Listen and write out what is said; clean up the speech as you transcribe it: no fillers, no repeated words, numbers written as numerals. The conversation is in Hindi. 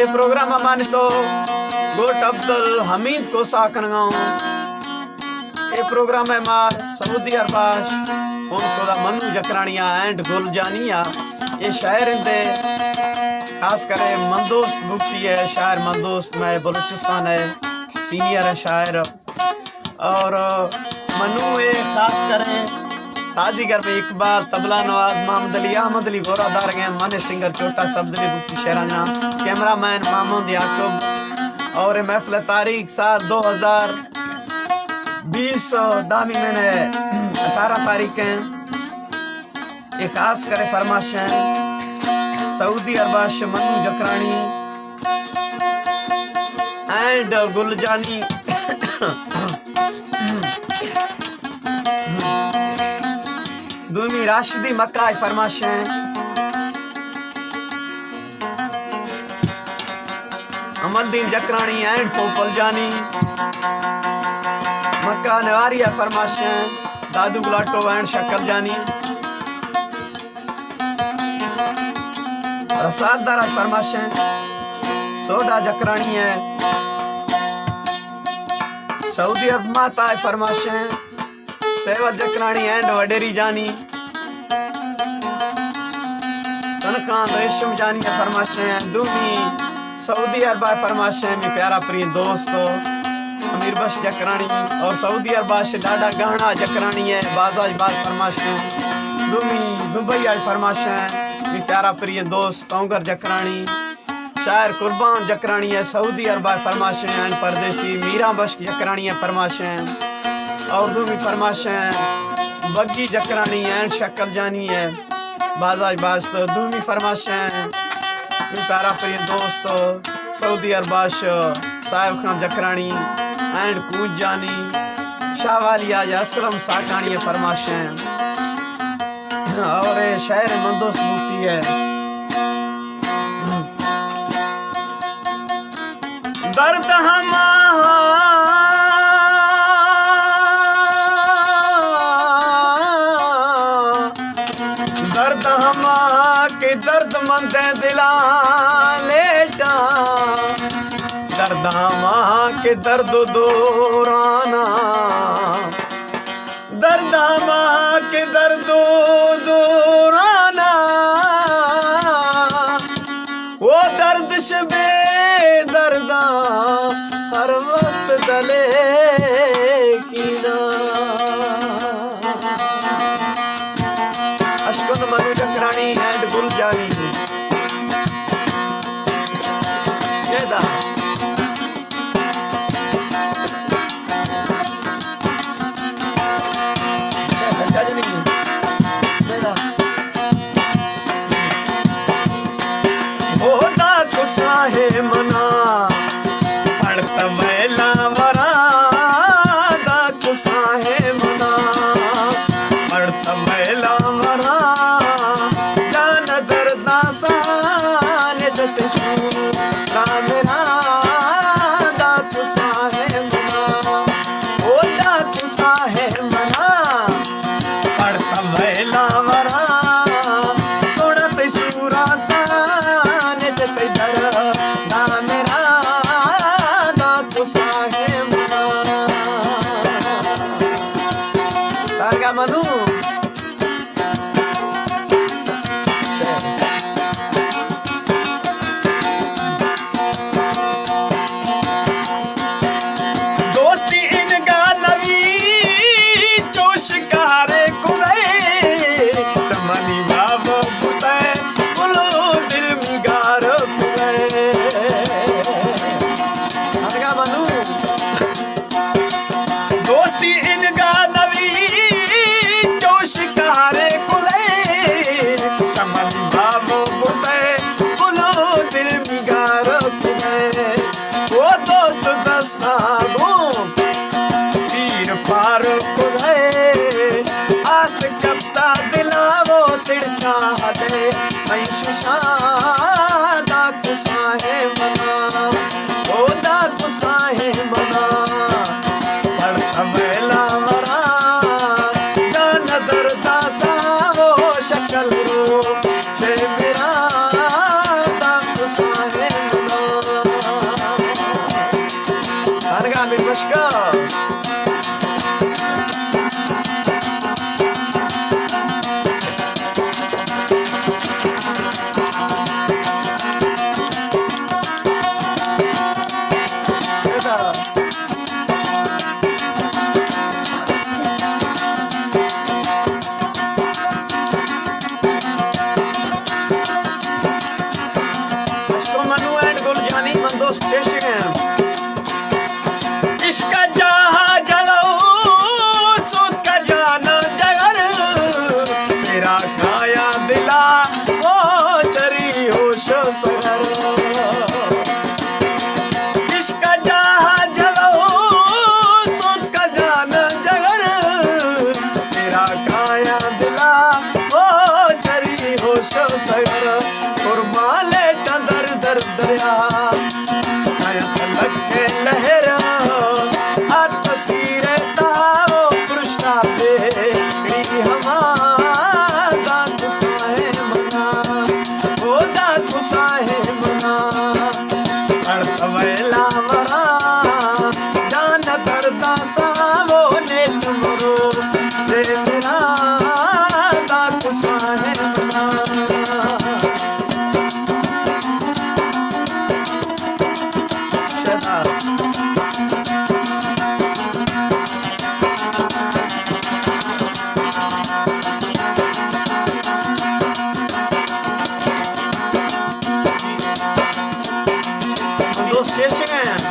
ये प्रोग्राम मान तो गोट अब्दुल हमीद को साकनगांव ये प्रोग्राम है मार सऊदी अरबाश उनको दा मनु जकरानिया एंड गुलजानिया ये शायर इंदे खास करे मंदोस्त बुकती है शायर मंदोस्त में बलूचिस्तान है सीनियर है शायर और मनु ये खास करे साजीगर में इकबाल तबला नवाज मोहम्मद अली अहमद अली गोरादार गए मने सिंगर छोटा शब्द बुकती शहराना कैमरामैन महमूद याकूब और महफिल तारीख साल 2020 दामी मैंने 18 तारीख है ये खास करे फरमाश है सऊदी अरबाश मनु जकरानी एंड गुलजानी दूमी राशिदी मक्का फरमाश है अमलदीन जकरानी एंड पोपल जानी मक्का नवारिया फरमाश है दादू गुलाटो एंड शक्ल जानी रसादारा फरमाश है सोडा जकरानी है सऊदी अरब माता फरमाश है सेवत जकरानी एंड वडेरी जानी तनखान रेशम जानी फरमाश है दूमी सऊदी अरब फरमाश है मेरे प्यारा प्रिय दोस्तों अमीर बश जकरानी और सऊदी अरबाश डाडा गहना जकरानी है बाजाज बाज फरमाश है दूमी दुबई आई फरमाश है मेरे प्यारा प्रिय दोस्त तोंगर जकरानी शायर कुर्बान जकरानी है सऊदी अरब फरमाश है परदेसी मीरा बश जकरानी है फरमाश है और दूमी फरमाश है बग्गी जकरानी है शक्ल जानी है बाजाज बाज तो दूमी फरमाश है मेरे प्यारा प्रिय दोस्तों सऊदी अरबाश साहिब खान जकरानी एंड कूंज जानी शाहवालिया असलम साकानी फरमाश है और शायर मंदोस मुक्ति है दर्द के दर्द मंद दिला लेटा दर्द के दर्द दोराना दर्द के दर्द दोराना वो दर्द शबे दर्दा हर वक्त दले कीना अशकुन मनु जकरानी एंड गुलजानी जयदा है मना पढ़त मैला वरा दा कुसा है मना पढ़त मैला वरा जान दर्दा साले दतशू मेरा दा कुसा है मना ओ दा कुसा है मना पढ़त मैला वरा सुनत सूरा साले दतशू मनु दोस्ती इन गालवी जोश कारे कुरे तमनी बाबो बुते कुलो दिल मिगार कुरे मनु दोस्ती इन गालवी शिकारे कुले कमल बाबो बुते कुलो दिल मिगार कुले वो दोस्त दस्ता घूम तीर पार कुले आस कप्ता दिला वो तिड़का हटे मैं शुशादा कुसा है मना ओ दा कुसा है मना पढ़ अमेला मरा दर्दा सा वो शक्ल रो मेरा दा कुसा है मना दोस्त चेशिंग इसका जहाँ जलो सूद का जाना जगर तेरा खाया दिला वो चरी होश सगर इसका जहाँ जलो सूद का जाना जगर तेरा खाया दिला वो चरी होश सगर और माले दर दर दरिया आया तलक के लहरा तस्वीर तारो कृष्णा पे हमारा गुस्साए मना ओ दा गुस्साए मना अड़तवेला वरा जान करता सावो ने तुमरो जे मेरा दा गुस्साए मना दोस्त चेशिंग